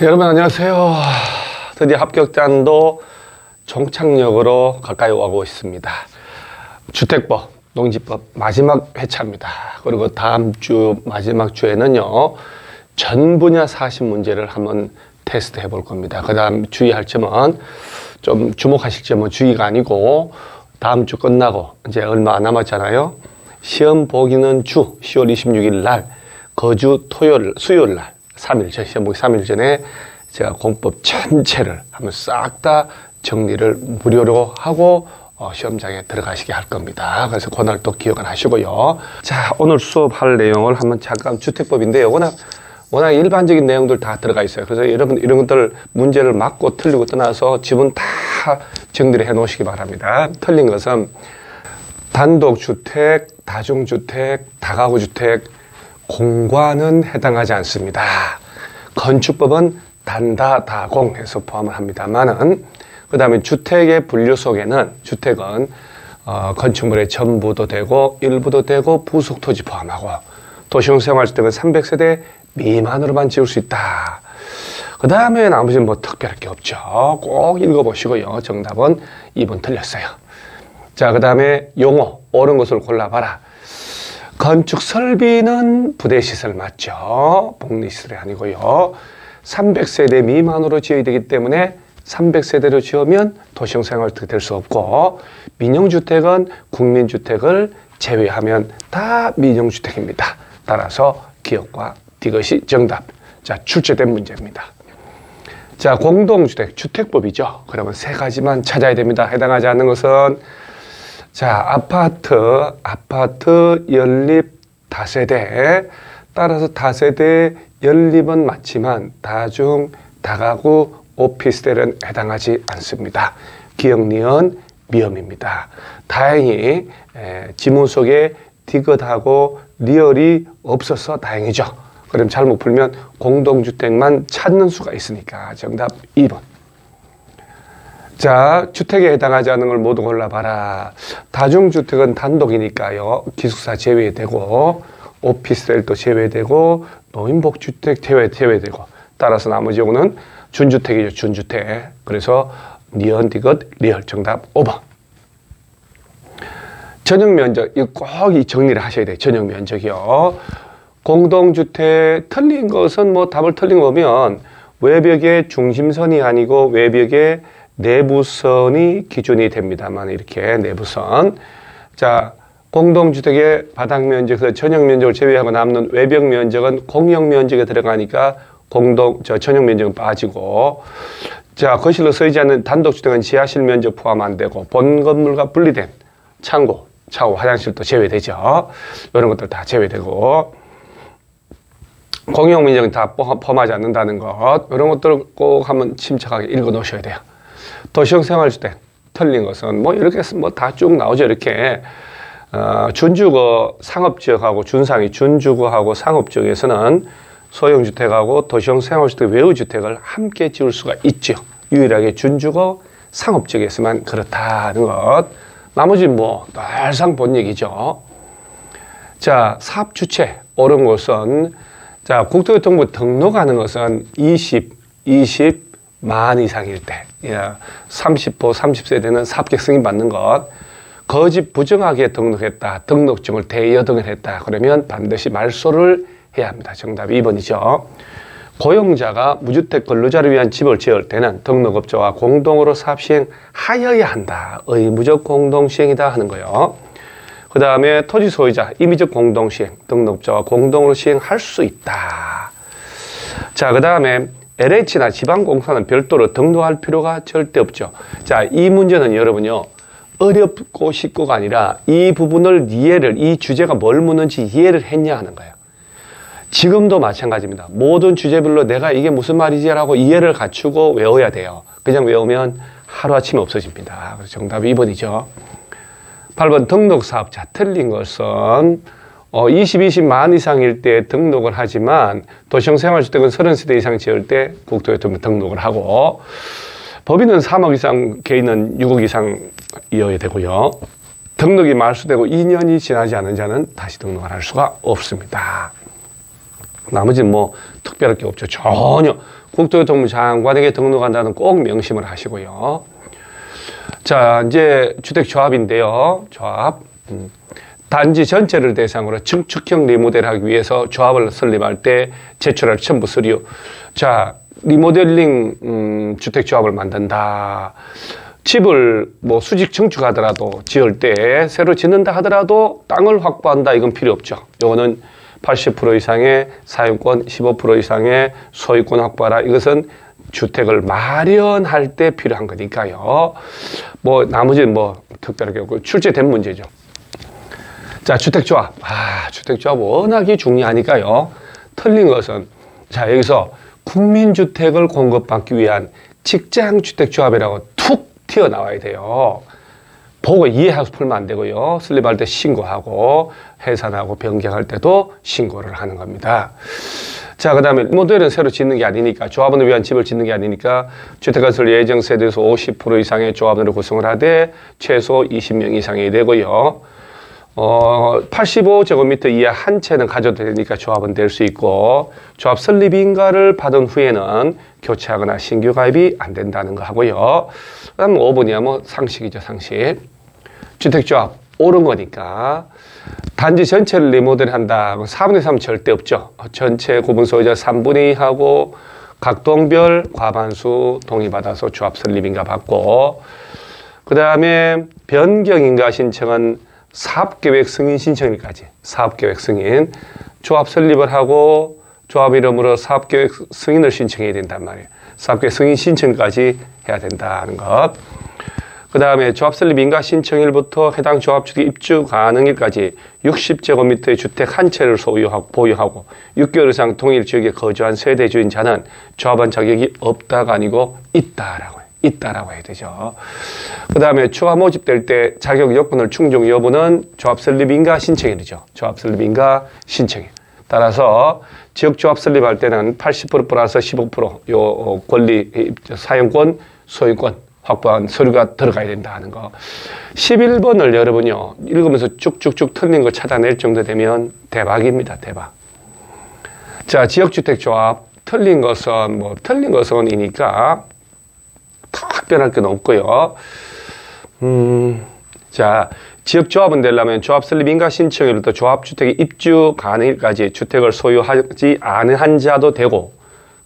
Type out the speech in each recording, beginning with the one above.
여러분 안녕하세요. 드디어 합격단도 종착역으로 가까이 오고 있습니다. 주택법, 농지법 마지막 회차입니다. 그리고 다음 주 마지막 주에는요, 전 분야 사실 문제를 한번 테스트 해볼 겁니다. 그 다음 주의할 점은, 좀 주목하실 점은 주의가 아니고, 다음 주 끝나고 이제 얼마 안 남았잖아요. 시험 보기는 10월 26일 날, 거주 토요일, 수요일 날 3일 전, 시험 보기 3일 전에 제가 공법 전체를 한번 싹 다 정리를 무료로 하고 시험장에 들어가시게 할 겁니다. 그래서 그날 또 기억을 하시고요. 자, 오늘 수업할 내용을 한번 잠깐, 주택법인데요. 워낙 일반적인 내용들 다 들어가 있어요. 그래서 여러분 이런 것들 문제를 맞고 틀리고 떠나서 지문 다 정리를 해 놓으시기 바랍니다. 틀린 것은 단독주택, 다중주택, 다가구주택, 공과는 해당하지 않습니다. 건축법은 단다다공해서 포함을 합니다만은, 그 다음에 주택의 분류 속에는 주택은 건축물의 전부도 되고 일부도 되고 부속토지 포함하고, 도시용 생활주택은 300세대 미만으로만 지을 수 있다. 그 다음에 나머지는 뭐 특별할 게 없죠. 꼭 읽어보시고요. 정답은 2번 틀렸어요. 자, 그 다음에 용어 옳은 것을 골라봐라. 건축 설비는 부대시설 맞죠? 복리시설이 아니고요. 300세대 미만으로 지어야 되기 때문에 300세대로 지으면 도시형 생활주택이 될 수 없고, 민영주택은 국민주택을 제외하면 다 민영주택입니다. 따라서 기억과 이것이 정답. 자, 출제된 문제입니다. 자, 공동주택, 주택법이죠. 그러면 세 가지만 찾아야 됩니다. 해당하지 않는 것은, 자, 아파트 연립 다세대. 따라서 다세대 연립은 맞지만 다중, 다가구, 오피스텔은 해당하지 않습니다. 기억, 니은, 미음입니다. 다행히 지문 속에 디귿하고 리얼이 없어서 다행이죠. 그럼 잘못 풀면 공동주택만 찾는 수가 있으니까 정답 2번. 자, 주택에 해당하지 않는 걸 모두 골라봐라. 다중주택은 단독이니까요, 기숙사 제외되고, 오피스텔도 제외되고, 노인복주택 제외되고, 따라서 나머지 요거는 준주택이죠. 준주택. 그래서 니은, 디귿, 리얼. 정답 5번. 전용면적, 이거 꼭 이 정리를 하셔야 돼요. 전용면적이요. 공동주택 틀린 것은, 뭐 답을 틀린 거 보면 외벽의 중심선이 아니고 외벽의 내부선이 기준이 됩니다만, 이렇게 내부선. 자, 공동주택의 바닥면적, 전용면적을 제외하고 남는 외벽면적은 공용면적에 들어가니까 전용면적은 빠지고, 자, 거실로 쓰이지 않는 단독주택은 지하실 면적 포함 안 되고, 본 건물과 분리된 창고, 샤워, 화장실도 제외되죠. 이런 것들 다 제외되고, 공용면적은 다 포함하지 않는다는 것, 이런 것들을 꼭 한번 침착하게 읽어 놓으셔야 돼요. 도시형 생활주택 틀린 것은 뭐 이렇게 뭐 다 쭉 나오죠. 이렇게 준주거 상업지역하고 준상위, 준주거하고 상업지역에서는 소형주택하고 도시형 생활주택 외우주택을 함께 지을 수가 있죠. 유일하게 준주거 상업지역에서만 그렇다는 것. 나머지는 뭐 늘상 본 얘기죠. 자, 사업주체 옳은 것은, 자, 국토교통부 등록하는 것은 20만 이상일 때, 30호, 30세대는 사업계획 승인받는 것, 거짓 부정하게 등록했다, 등록증을 대여등을 했다, 그러면 반드시 말소를 해야 합니다. 정답 2번이죠. 고용자가 무주택 근로자를 위한 집을 지을 때는 등록업자와 공동으로 사업 시행하여야 한다. 의무적 공동시행이다 하는 거예요. 그 다음에 토지 소유자, 임의적 공동시행, 등록업자와 공동으로 시행할 수 있다. 자, 그 다음에 LH나 지방공사는 별도로 등록할 필요가 절대 없죠. 자, 이 문제는 여러분요, 어렵고 쉽고가 아니라 이 부분을 이 주제가 뭘 묻는지 이해를 했냐 하는 거예요. 지금도 마찬가지입니다. 모든 주제별로 내가 이게 무슨 말이지 라고 이해를 갖추고 외워야 돼요. 그냥 외우면 하루아침에 없어집니다. 그래서 정답 2번이죠. 8번 등록사업자 틀린 것은 20만 이상일 때 등록을 하지만 도시형 생활주택은 30세대 이상 지을 때 국토교통부 등록을 하고, 법인은 3억 이상, 개인은 6억 이상이어야 되고요. 등록이 말소되고 2년이 지나지 않은 자는 다시 등록을 할 수가 없습니다. 나머지는 뭐 특별할 게 없죠. 전혀. 국토교통부 장관에게 등록한다는 꼭 명심을 하시고요. 자, 이제 주택조합인데요. 조합. 단지 전체를 대상으로 증축형 리모델하기 위해서 조합을 설립할 때 제출할 첨부 서류. 자, 리모델링 주택조합을 만든다. 집을 뭐 수직 증축하더라도 지을 때 새로 짓는다 하더라도 땅을 확보한다. 이건 필요 없죠. 요거는 80% 이상의 사용권, 15% 이상의 소유권 확보하라. 이것은 주택을 마련할 때 필요한 거니까요. 뭐 나머지는 뭐 특별하게 없고 출제된 문제죠. 자, 주택조합. 주택조합 워낙이 중요하니까요. 틀린 것은 자, 여기서 국민주택을 공급받기 위한 직장주택조합이라고 툭 튀어나와야 돼요. 보고 이해하고 풀면 안 되고요. 설립할 때 신고하고 해산하고 변경할 때도 신고를 하는 겁니다. 자, 그 다음에 리모델은 새로 짓는 게 아니니까, 조합원을 위한 집을 짓는 게 아니니까 주택건설 예정 세대에서 50% 이상의 조합원으로 구성을 하되 최소 20명 이상이 되고요. 85제곱미터 이하 한 채는 가져도 되니까 조합은 될 수 있고, 조합 설립 인가를 받은 후에는 교체하거나 신규 가입이 안 된다는 거 하고요. 그 다음 5번이야 뭐 상식이죠, 상식. 주택조합 옳은 거니까 단지 전체를 리모델한다. 4분의 3 절대 없죠. 전체 구분 소유자 3분의 2하고 각동별 과반수 동의받아서 조합 설립 인가 받고, 그 다음에 변경 인가 신청은 사업계획 승인 신청일까지, 사업계획 승인, 조합 설립을 하고 조합 이름으로 사업계획 승인을 신청해야 된단 말이에요. 사업계획 승인 신청까지 해야 된다는 것. 그 다음에 조합 설립 인가 신청일부터 해당 조합 주택 입주 가능일까지 60제곱미터의 주택 한 채를 소유하고 보유하고 6개월 이상 동일 지역에 거주한 세대 주인자는 조합원 자격이 없다가 아니고 있다라고 해야 되죠. 그 다음에 추가 모집될 때 자격 요건을 충족 여부는 조합 설립 인가 신청일이죠. 조합 설립 인가 신청일. 따라서 지역 조합 설립할 때는 80% 플러스 15% 권리, 사용권, 소유권 확보한 서류가 들어가야 된다는 거. 11번을 여러분요, 읽으면서 쭉쭉쭉 틀린 거 찾아낼 정도 되면 대박입니다, 대박. 자, 지역주택조합 틀린 것은이니까 특별할 건 없고요. 자, 지역조합은 되려면 조합 설립 인가 신청일부터 조합주택의 입주 가능일까지 주택을 소유하지 않은 자도 되고,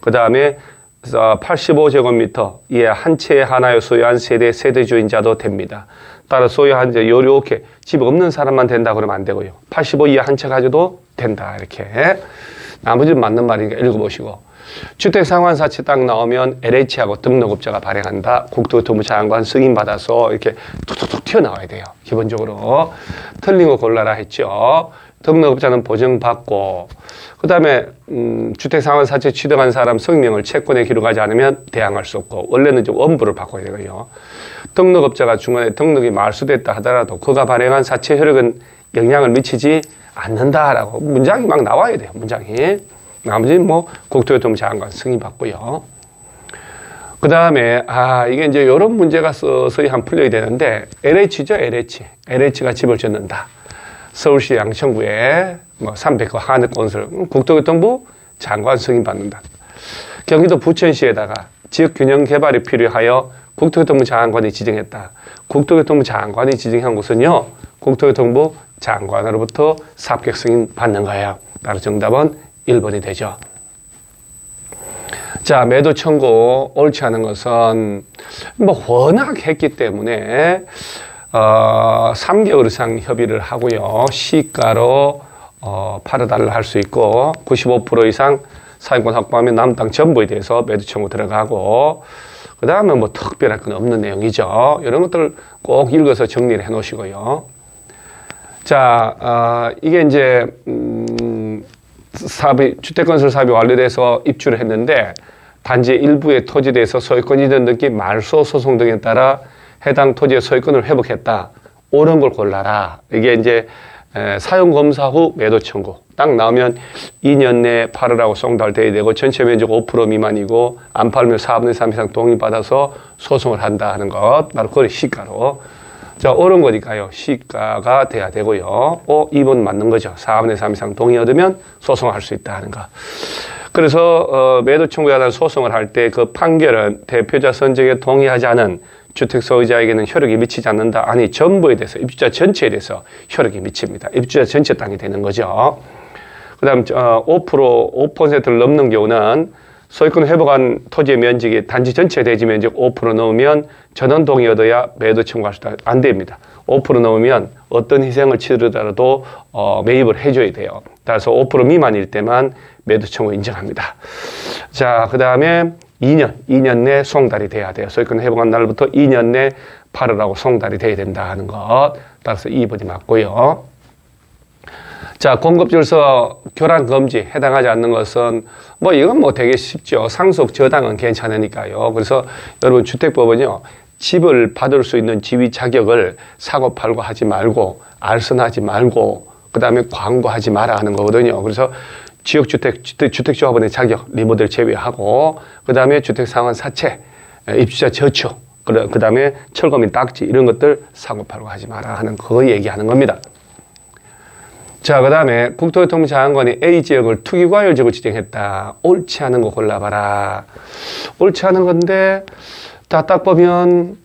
그 다음에 85제곱미터 이하 한 채 하나에 소유한 세대 주인자도 됩니다. 따라 소유한 자 요렇게 집 없는 사람만 된다 그러면 안 되고요. 85 이하 한 채 가져도 된다, 이렇게. 나머지는 맞는 말이니까 읽어보시고. 주택상환사채 딱 나오면 LH하고 등록업자가 발행한다. 국토교통부 장관 승인받아서 이렇게 툭툭툭 튀어나와야 돼요. 기본적으로. 틀린 거 골라라 했죠. 등록업자는 보증받고, 그 다음에 주택상환사채 취득한 사람 성명을 채권에 기록하지 않으면 대항할 수 없고, 원래는 좀 엄부를 바꿔야 되고요. 등록업자가 중간에 등록이 말소됐다 하더라도 그가 발행한 사채 효력은 영향을 미치지 않는다라고 문장이 막 나와야 돼요. 문장이. 나머지는 뭐 국토교통부 장관 승인받고요. 그 다음에 이게 이제 이런 문제가 서서히 한 풀려야 되는데, LH죠, LH가 집을 짓는다. 서울시 양천구에 뭐 300호 하늘건설 국토교통부 장관 승인받는다. 경기도 부천시에다가 지역균형 개발이 필요하여 국토교통부 장관이 지정했다. 국토교통부 장관이 지정한 곳은요, 국토교통부 장관으로부터 사업계획 승인 받는 거예요. 따라서 정답은 1번이 되죠. 자, 매도 청구 옳지 않은 것은 뭐 워낙 했기 때문에 3개월 이상 협의를 하고요. 시가로 팔아달라 할 수 있고, 95% 이상 사용권 확보하면 남은 땅 전부에 대해서 매도 청구 들어가고, 그 다음에 뭐 특별할 건 없는 내용이죠. 이런 것들 꼭 읽어서 정리를 해 놓으시고요. 자, 이게 이제 주택건설 사업이 완료돼서 입주를 했는데, 단지 일부의 토지에 대해서 소유권 이전 등기 말소 소송 등에 따라 해당 토지의 소유권을 회복했다. 옳은 걸 골라라. 이게 이제 사용검사 후 매도 청구. 딱 나오면 2년 내에 팔으라고 송달돼야 되고, 전체 면적 5% 미만이고, 안 팔면 4분의 3 이상 동의받아서 소송을 한다 하는 것. 바로 그걸 시가로. 자, 옳은 거니까요. 시가가 돼야 되고요. 2번 맞는 거죠. 4분의 3 이상 동의 얻으면 소송할 수 있다 하는 거. 그래서 매도 청구에 관한 소송을 할 때 그 판결은 대표자 선정에 동의하지 않은 주택 소유자에게는 효력이 미치지 않는다. 아니, 전부에 대해서, 입주자 전체에 대해서 효력이 미칩니다. 입주자 전체 땅이 되는 거죠. 그 다음 5%를 넘는 경우는 소유권 회복한 토지의 면적이 단지 전체 대지 면적 5% 넘으면 전원 동의 얻어야 매도 청구할 수 있다. 안 됩니다. 5% 넘으면 어떤 희생을 치르더라도 매입을 해줘야 돼요. 따라서 5% 미만일 때만 매도 청구 인정합니다. 자, 그 다음에 2년 내 송달이 돼야 돼요. 소유권 회복한 날부터 2년 내 팔으라고 송달이 돼야 된다 하는 것. 따라서 2번이 맞고요. 자, 공급질서 교란 금지 해당하지 않는 것은 이건 되게 쉽죠. 상속 저당은 괜찮으니까요. 그래서 여러분 주택법은요. 집을 받을 수 있는 지위 자격을 사고 팔고 하지 말고 알선하지 말고 그다음에 광고하지 마라 하는 거거든요. 그래서 주택조합원의 자격 리모델 제외하고 그다음에 주택상환 사채 입주자 저축 그다음에 철거민 딱지 이런 것들 사고 팔고 하지 마라 하는 거 얘기하는 겁니다. 자, 그 다음에 국토교통부장관이 A지역을 투기과열지역으로 지정했다. 옳지 않은 거 골라봐라. 옳지 않은 건데 다 딱 보면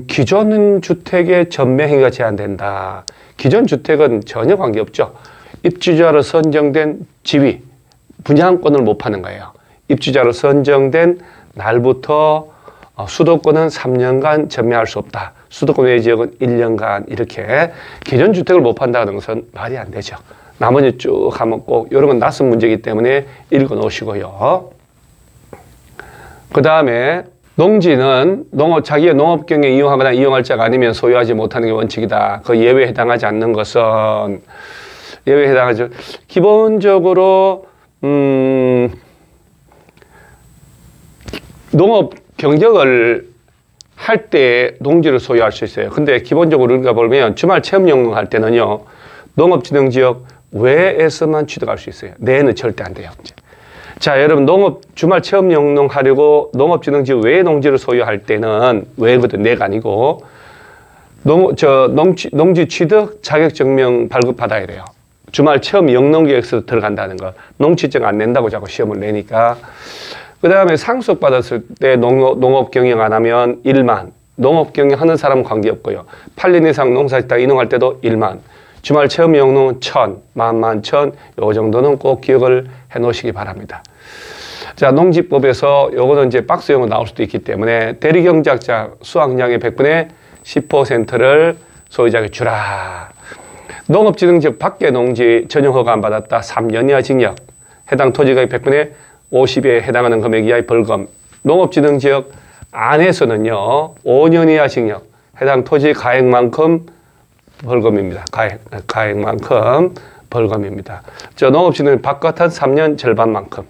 기존 주택의 전매행위가 제한된다. 기존 주택은 전혀 관계없죠. 입주자로 선정된 지위, 분양권을 못 파는 거예요. 입주자로 선정된 날부터 수도권은 3년간 전매할 수 없다. 수도권 외 지역은 1년간 이렇게 기존 주택을 못 판다는 것은 말이 안 되죠. 나머지 쭉 하면 꼭 이런 건 낯선 문제이기 때문에 읽어 놓으시고요. 그 다음에 농지는 자기의 농업 경영에 이용하거나 이용할 자가 아니면 소유하지 못하는 게 원칙이다. 그 예외에 해당하지 않는 것은 예외에 해당하죠. 기본적으로 농업 경작을 할 때 농지를 소유할 수 있어요. 근데 기본적으로 우리가 보면 주말 체험 영농할 때는요. 농업진흥지역 외에서만 취득할 수 있어요. 내에는 절대 안 돼요. 자, 여러분 주말 체험 영농하려고 농업진흥지역 외의 농지를 소유할 때는 외거든 내가 아니고 농지 취득 자격증명 발급받아야 돼요. 주말 체험 영농계획서로 들어간다는 거. 농취증 안 낸다고 자꾸 시험을 내니까. 그 다음에 상속받았을 때 농업 경영 안 하면 1만. 농업 경영하는 사람은 관계없고요. 8년 이상 농사짓다 이농할 때도 1만. 주말 체험 영농은 1000, 11,000. 요 정도는 꼭 기억을 해 놓으시기 바랍니다. 자, 농지법에서 요거는 이제 박스용으로 나올 수도 있기 때문에 대리경작자 수확량의 100분의 10%를 소유자에게 주라. 농업진흥지역 밖의 농지 전용 허가 안 받았다. 3년 이하 징역. 해당 토지가의 100분의 50에 해당하는 금액 이하의 벌금. 농업진흥지역 안에서는요. 5년 이하 징역. 해당 토지 가액만큼 벌금입니다. 가액만큼 벌금입니다. 농업진흥 바깥한 3년 절반만큼.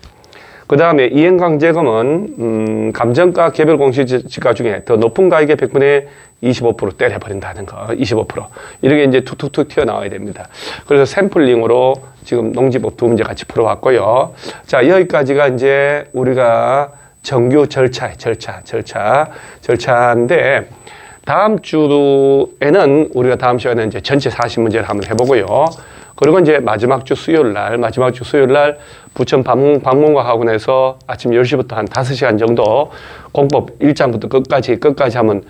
그 다음에 이행강제금은 감정가 개별 공시지가 중에 더 높은 가액의 100분의 25% 때려버린다는 거. 25%. 이렇게 이제 툭툭툭 튀어나와야 됩니다. 그래서 샘플링으로 지금 농지법 2문제 같이 풀어봤고요. 자, 여기까지가 이제 우리가 정규 절차인데 다음 주에는 우리가 다음 시간에 이제 전체 40문제를 한번 해보고요. 그리고 이제 마지막 주 수요일 날 부천 방문과 학원에서 아침 10시부터 한 5시간 정도 공법 1장부터 끝까지 하면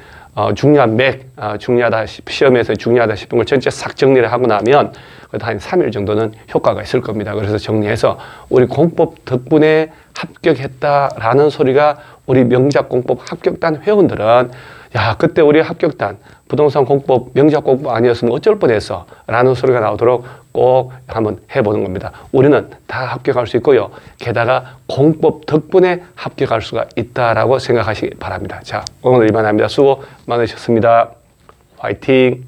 중요하다, 시험에서 중요하다 싶은 걸 전체 싹 정리를 하고 나면 한 3일 정도는 효과가 있을 겁니다. 그래서 정리해서 우리 공법 덕분에 합격했다라는 소리가 우리 명작 공법 합격단 회원들은 야, 그때 우리 합격단 부동산 공법 명작 공법 아니었으면 어쩔 뻔했어 라는 소리가 나오도록 꼭 한번 해보는 겁니다. 우리는 다 합격할 수 있고요. 게다가 공법 덕분에 합격할 수가 있다라고 생각하시기 바랍니다. 자, 오늘 이만합니다. 수고 많으셨습니다. 화이팅!